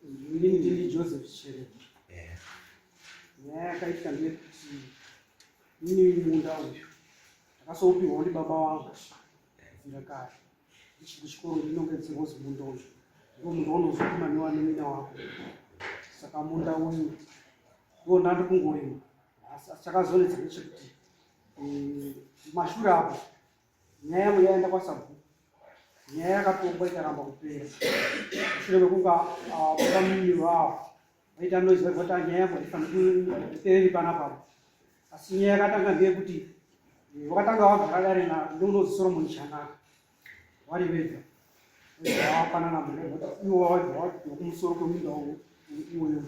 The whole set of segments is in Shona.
Inini ndini Joseph Shere. Nyaya yakaita ndeyekuti inini munda uyu ndakasoupihwa ndibaba vangu kubvira kare ndichiri kuchikoro ndinongedzerwa kuzi munda uyu ndiwo munda unozorima nevanun'una wako. Saka munda uyu ndiwo ndandi kungorima. Asi chakazonetsa ndechekuti mashure apo nyaya yangu yaenda kwasabhuku. Nyaya yakatongwa ikaramba kupera. Mushure mekunge vakamiri vavo vaita noizi vaivati nyaya yangu haifaniri kupereri panapa. Asi nyaya yakatanga ndeyekuti vakatanga vagara dare neunonzi Solomon Chanaka vari vega vafanana mune ivo vabva kumusoro kwemunda iwoyo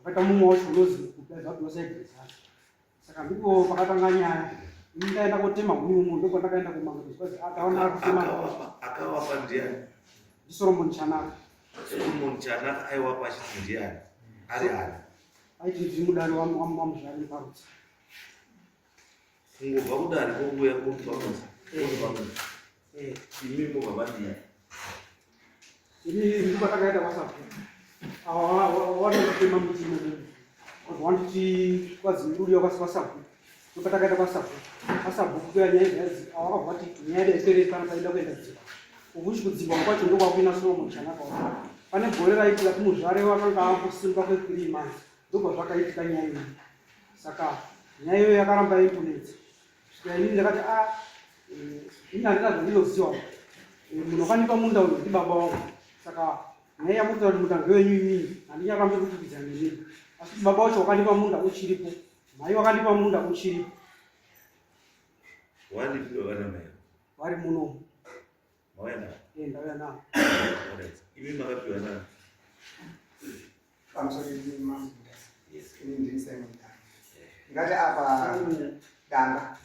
vakaita mumwe wacho unonzi vadosaibrezana. Saka ndipo pakatanga nyaya ini ndaenda kotema huni ndokwandakaenda kumangazvazi akaona kutema akawapa ndiani? Solomon Chanaka. Solomon Chanaka aiwapa achiti ndiani? Ari ani? Aiti ndimudari wamuzvari parutsi. Kungobva kudari kouya kupamuzi imi mubva madii? Ini ndikwatakaenda kwasabhuku wanotema miti imomo wanditi kwazimuduliwa kwasabhuku ndopatakaenda kwasabhuku kuya nyaya idzi awakabva kuti nyaya yaipere pana paida kuenda kudzimba ukuchi kudzimba kwacho ndokwakuina Solomon Chanaka. Pane gore raitira kumuzvare wakanga ambosimba kwe3 months ndobva zvakaitika nyaya iyi. Saka nyaya iyoyo yakaramba ikunetsa kusvika inini ndakati ini handina zvandinoziva munokanipa munda uyu ndibaba wangu. Saka nyaya yakuti kuti munda ngewenyu inini handinyakambe kutikidza neni. Asi baba wacho wakanipa munda uchiripo, mai wakanipa munda uchiripo. Walipiwa vana mai? Vari muno. Mawena? Ndauya navo. Imi makapiwa nani? Pamusoro pemamunda. Yes, ini ndini Simon Danga. Ngati apa Danga.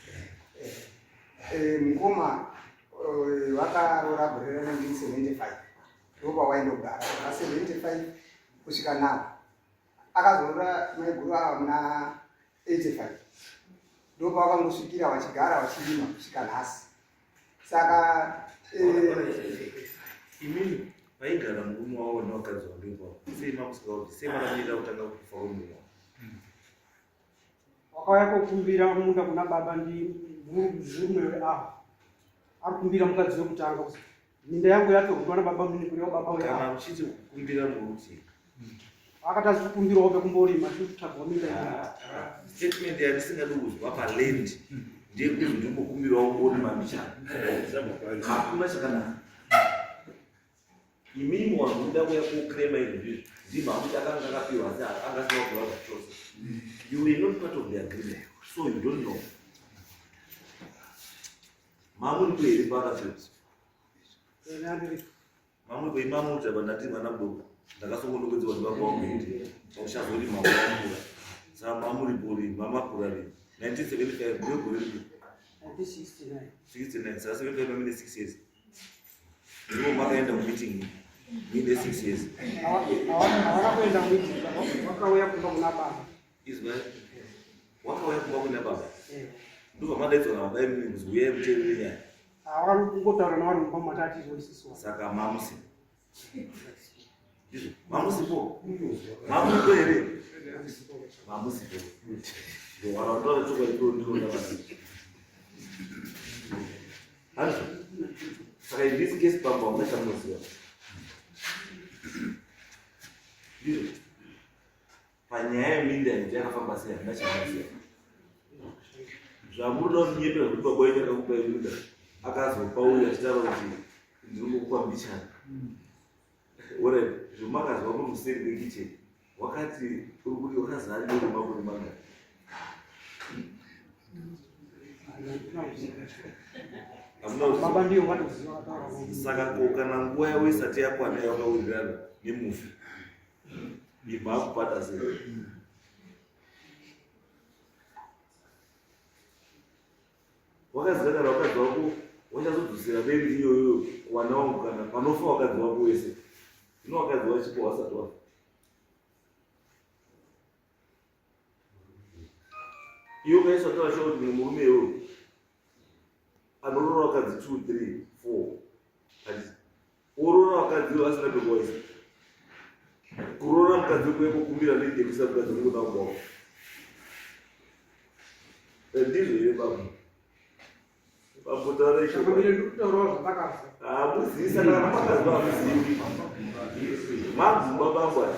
Mukoma wakaroora gore ra1975 ndopa waindogara pa75 kusvika napo akazorora maiguru ava muna 85 ndopa vakangosvikira vachigara vachirima kusvika nhasi. Saka imini vaigara murume wavo nevakadzi vandoipawo sei makusvika kuti sei makamirira kutanga kufa kwemurume wavo? Wakauya kokumbira munda kuna baba ndi murume weava ari kumbira mukadzi wekutanga kuti minda yangu yatorwa nababa mini kuriwa baba weava. Kana uchiti kukumbira muruti akati kukumbirawo pekumborima tikutsvagwa minda iyi. Statement yandisingadi kuzwa paland ndeyekuti ndimbokumbirawo kurima michana hakuna chakanaka. Imimi wanhu muda kuya kukrema izvozvi ndimhamuti akanga akapiwa asi angasina kuva zvachose. You were not part of the agreement, so you don't know. Mamuri kuheri pakazvoti mamuri kuimamuta pandati mwana mudoko ndakasongonokwedzerwa ndibaba wangu kuti uchazori mama wamura. Saka mamuri puri mamakura rini 1975 ndiyo gore ripi 69. Saka 75 mamine 6 years ndipo makaenda kumeeting mine 6 years. Hawana kuenda meeting, wakauya kumba kuna baba. Izwa wakauya kumba kuna baba ndobva madaidzwa nababa emini kuzi uyai muteerere nyaya. Hawana kungotaura navari mumba matati izvoisiswa. Saka mamusi mamusipo mamusipo here mamusipo ndo wanaondoa choka ndio ndio hazvo. Saka in this case baba umeshamuziva ndizvo panyaya yeminda kuti yakafamba sei handina chamuziva. Zvamuroda kunyepera kuti baba wenyu akakupa minda akazopa uyu achitaura kuti ndiri kukupa mbichana ore zvomakazwa mumuseri mekicheni wakati uri kuti wakazari neruma kuri manga. Baba ndiyo watoziva. Saka kana nguva yavo isati yakwana yavakawirirana nemufi ibva akupata sei? Wakaziva kana wakadzi wako wachazodzosera beri iyoyo kuwana wangu kana panofa wakadzi wako wese ino wakadzi wachipo wasati wafa. Iyo kaiswa taura shoo kuti murume iyoyo anorora wakadzi 2, 3, 4 orora wakadzi asina pekuwaisa mukadzi kwekukumbira lendi yekuisa mukadzi kuna ubao. Ndizvo here baba. Baba Chamamire ndikutaurawo zvandakafa. muzisa kana makazi vamuzivi. Magumba baba.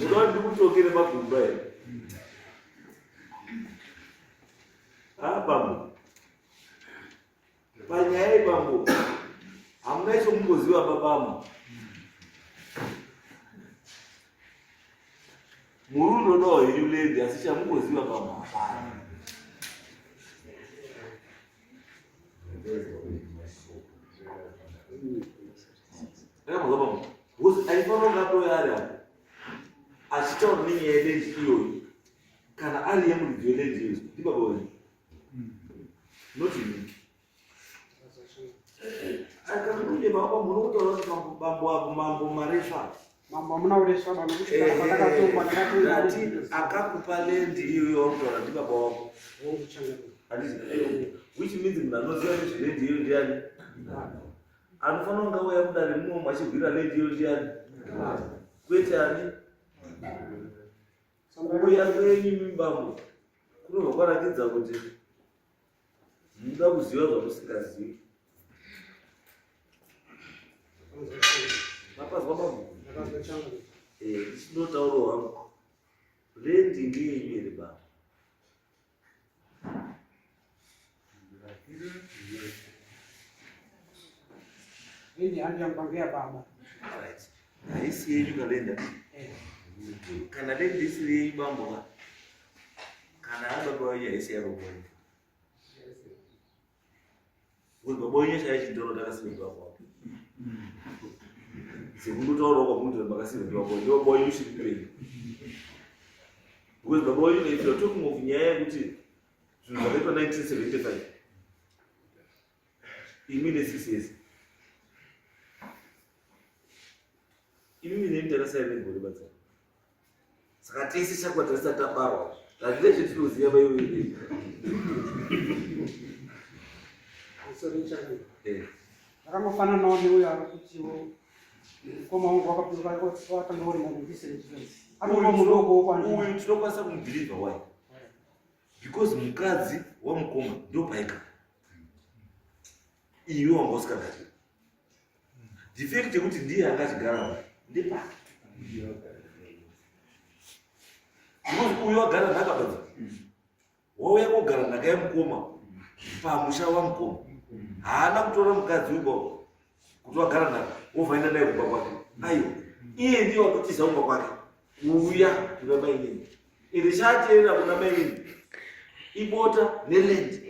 Unoda ndikutokere magumba here. Bambo. Panyaya bambo. Hamuna icho mungoziva babamu. Murundo no ilendi asi chamungoziva bambo. Alifano ngato yale achitaura nenyaya yelenji iyoyo kana ari yemunhu welenji iyoyo ndi baba wenyu noti ini akakunye baba munotaura kuti bambo avo mambo marefa Mambo hamuna ureswa bana kuti kana pandakatomba ndakati akakupa lendi iyoyo wautaura ndi baba wako which means munhu anoziva nezverendi iyoyo ndiani anofanira kunge auya mudare mumo achibvira lendi iyoyo ndiani kwete ani kuuya kwenyu mimbambo kunobva kwaratidza kuti munoda kuziva zvamusingazivi. Mapazwa bambo ichinotauro wangu lendi ngeyenyu here baba. Lendi handiyambangeya baba. Haisi yenyu kalenda kana lendi isiri yenyu bambo kana ababa wenyu haisi yavo kwenyu kuti baba wenyu chaichindoro takasimudzwa kwapo sekundotaurawo kwamuti makasimudzwa kwapo ndo baba wenyu shiripenyu because baba wenyu if you're talking of nyaya yekuti zvinhu zvakaitwa 1975 imi ne6 imi nemtarasairegore basa saka tese chakwatarisa tabarwa zvazvile chetinoziva vaiwei Ndakangofananawo neuyo ari kutiwo mukoma wangu wakapinduka watanga uri manindisireti anova mudoko kwandiri. Uyu tinokwanisa kumubhirivha wai because mukadzi wamukoma ndopaika iwe wanga usikagari defect yekuti ndiye angachigara ndepake because uyu wagara nhaka badza wauya kugara nhaka yemukoma pamusha wamukoma haana kutora mukadzi uko kuti wagara nhaka wovhaina naye kumba kwake aiwa iye ndiye wakutiza kumba kwake uya kuna mainini iri chateera kuna mainini ibota nelendi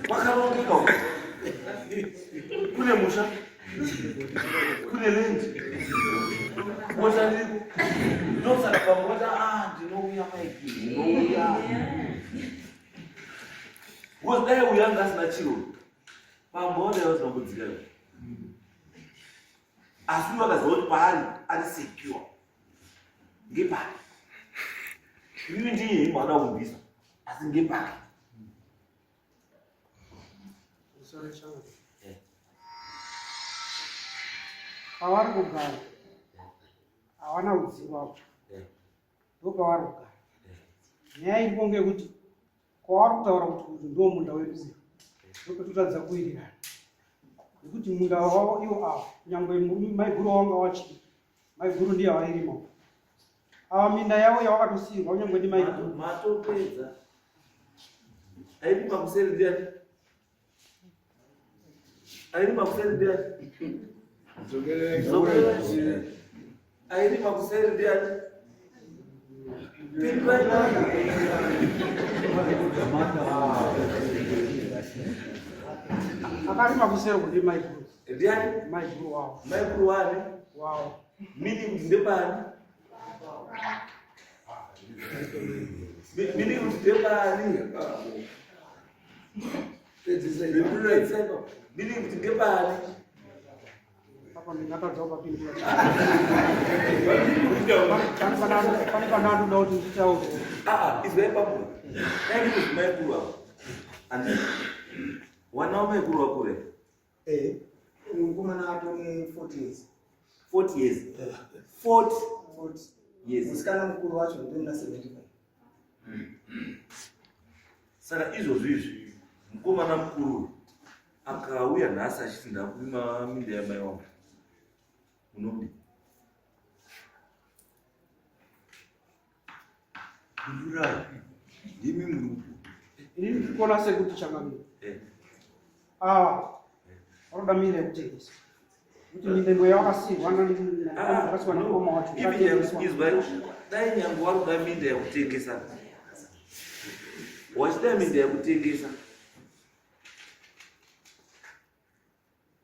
wakarongeka kune musha kune lendi bota riko ndosaka pamota ndinouya maiki ndinouya because dai uya anga asina chiro pambona yazonombodzika asi wakaziva kuti paari ari secure ngepake ivi ndiye mwana kumbisa asi ngepake pavari kugara havana kudzivapo ndopavari kugara. Nyaya iripo ngekuti kwavari kutaura kuti uyu ndo munda wedu uyu ndopetotaridza kuwirirana nekuti munda wavo ivo ava nyangwe maiguru wavanga wachii maiguru ndiye avairima ava minda yavo yavakatosiyirwa unyangwe ndi maiguru matopedza airima kuseri ndiani airima kuseri ndiani airima kuseri ndiani akarima kuseri kuti maiguru ndiani maiguru wavo maiguru wani wavo mini kuti ndepani mini kuti ndepani mini kuti ndepani apa ndingatadza kupindura pane pandandoda kuti nditaure izvai papo dai kuti maikuru avo And wana wamekuru wakure? Mukomana atone 40 years. 40 years. 40 years. Musikana mukuru wacho ndina 75. Saka izvozvizvi mukomana mukuru akauya nhasi achiti ndakurima minda yamai wangu, unodi? Ndura ndimi murupo. Ini kona sekuti changamira. Wanoda minda yekutengesa. Kuti minda imwe yakasirwa nakasiwa nekoma wacho. Izwa, dai nyange waruda minda yekutengesa. Wachida minda yekutengesa.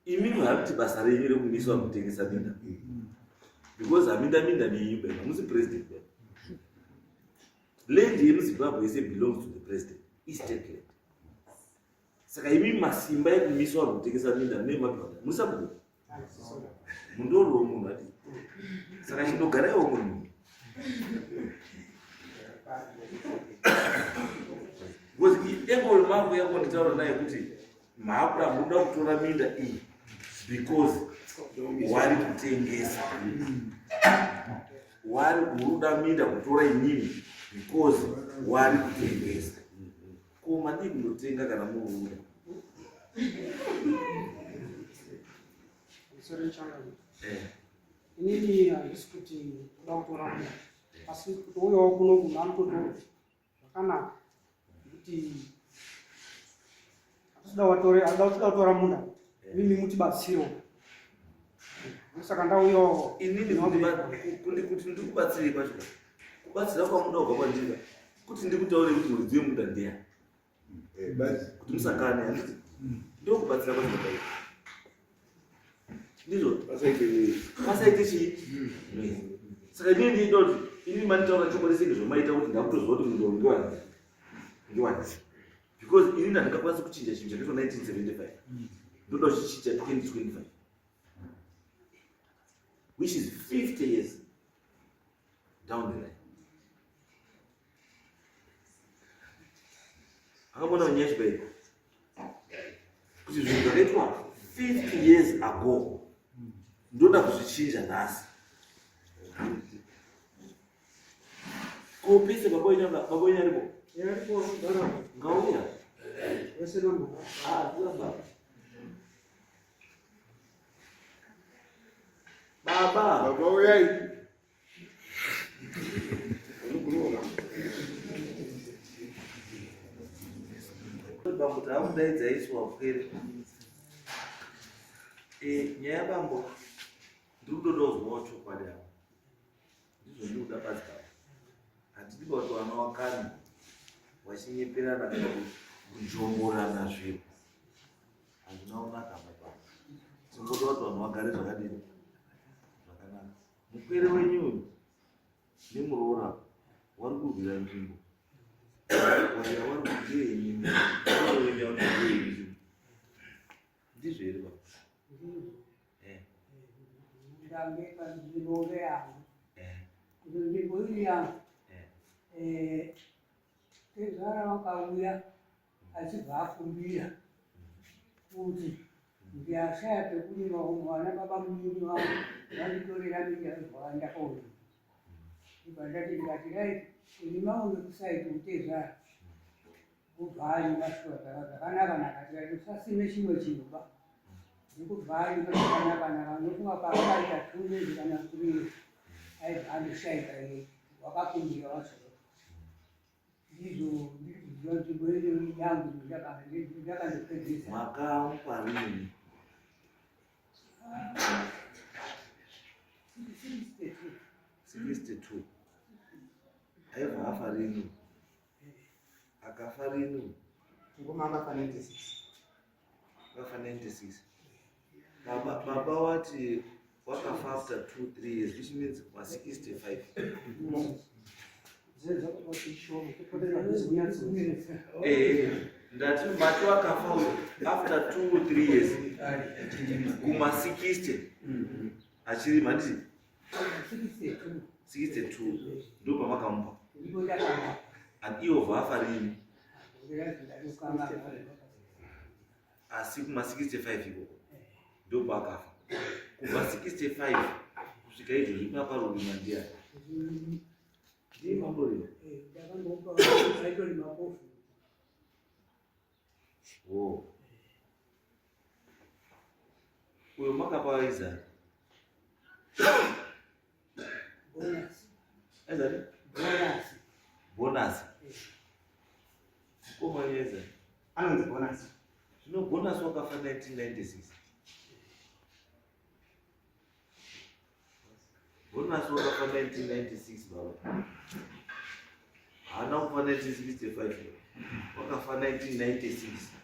Imimi haruti basa renyu rekumiswa kutengesa minda. Because minda ni you, hamusi president. Land yemuZimbabwe yese belongs to the president. Estate land. Saka imi masimba yekumiswa kutengesa minda nemadhonda musabuda. Mundoro munhu ati. Saka chindogaraiwo munhu. Because engol mangu yako nditaura naye kuti maakura muda kutora minda iyi because wari kutengesa. Wari kuruda minda kutora inini because wari kutengesa. Koma ndii kundotenga kana muruda. Sori changamira. Inini handisi kuti kuda kutora minda. Asi kuti uyo kuno munhu anototora zvakanaka. Kuti asida kutora munda mimi mutibatsiro. Saka ndauyo inini kuti ndikubatsire pacho. Kubatsira kwamunda kubva kwandiri kuti ndikutaure kuti mudziwe munda ndeya. Kuti musakane handiti. Ndokubatsira kwacho kudai. Ndizvo pasaite chii. Saka inini ndidoti inini manitaura chokwadi senge zvomaita kuti ndakutoziva kuti munhu ngiwani. Because inini ndandingakwanisa kuchinja chinhu chakaitwa 1975. Ndoda kuchichinja 2025. Which is 50 years down the line. Akamona unyeshi bai. Kuti zvinhu zvakaitwa 50 years ago. Ndoda kuzvichinja nhasi. Kopise baba wenyu aripo? yaripo dara. Ngauya. Wese nono. Baba uyai. Bambo tamudaidzaiswa kweri. Nyaya bambo ndikutodozwawo chokwadi apo. Ndizvo ndikuda pazika. Handidi kuti vana vakani vachinyeperana kana kujomborana zviro. Handina kunaka baba. Tingoda kuti vanhu vagare zvakadini. Mukwere wenyu nemuroora wari kurwira nzvimbo. Waira wari kudii nzvimbo. Ndizvo here baba. Ndambe panzvimbo yangu. Nzvimbo iyi yangu. Tezara vakauya achibva akumbira kuti ndiyashaya pekurima vana baba mumini vangu vanditorera minda zvawandakaona. Ibva ndati ndikati dai kurima uno kusaiti utezara kubva anyika zvakanaka tikati usasime chimwe chinoba ndikubva anyika zvakanaka nofunga pakaita tumezi kana kurire aibva andoshaika ye wakakumbira wacho. Ndizvo nzvimbo iyo yangu ndakandopedzesa. Makamupa rini? 62. Aibva afa rini? Akafa rini? Ngoma akafa 96. Akafa 96. Baba wati wakafa after 2-3 years, which means was 65. Ndati mati wakafa after 2-3 years kuma 60 achiri manditi 62 ndo pamakamupa. And iwo vafa rini? asi kuma 65 ikoko ndo pakafa kubva 65 kusvika izvozvi paparurima ndiani ndiye mamborima uyo makapa aizani aizani bonus koma aizani anonzi bonus zvino bonus wakafa 1996 bonus wakafa 1996 baba haana kufa 1965 wakafa 1996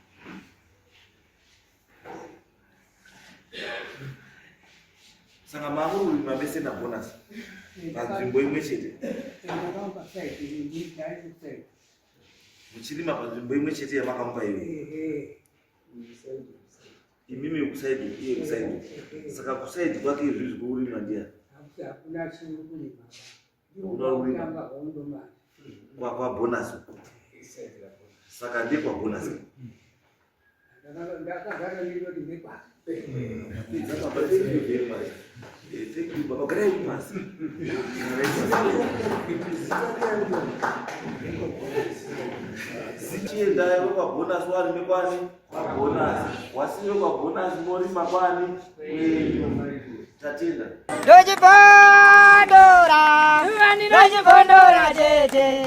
saka mamururima mese na bonus panzvimbo imwe chete muchirima panzvimbo imwe chete yamakamupa iwe imimi kusaidi iye kusaidi saka kusaidi kwake izvi zvokurima ndiya kwa bonus saka ndekwa bonus Thank you, Baba. Great pass. Sichienda kwa bonus wali mekwani kwa bonus. Wasiwe kwa bonus mori makwani. Tatenda. Doji Bondora jeje.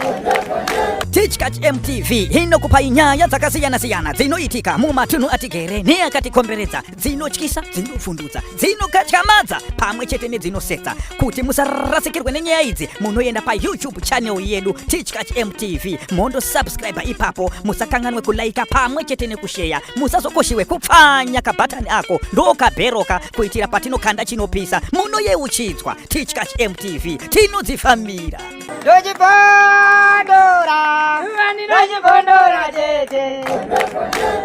Tichkach MTV inokupa inyaya dzakasiyana-siyana dzinoitika mumatunhu atigere neakatikomberedza, dzinotyisa, dzinofundutsa, dzinokatyamadza pamwe chete nedzinosetsa. Kuti musarasikirwe nenyaya idzi, munoenda pa YouTube channel yedu Tichkach MTV, mondo subscribe ipapo, musakanganwe kulaika pamwe chete nekushare, musazokoshiwe kupfanya kabhatani ako ndokabheroka kuitira patinokanda chinopisa munoyeuchidzwa. Tichkach MTV tinodzifambira. Doji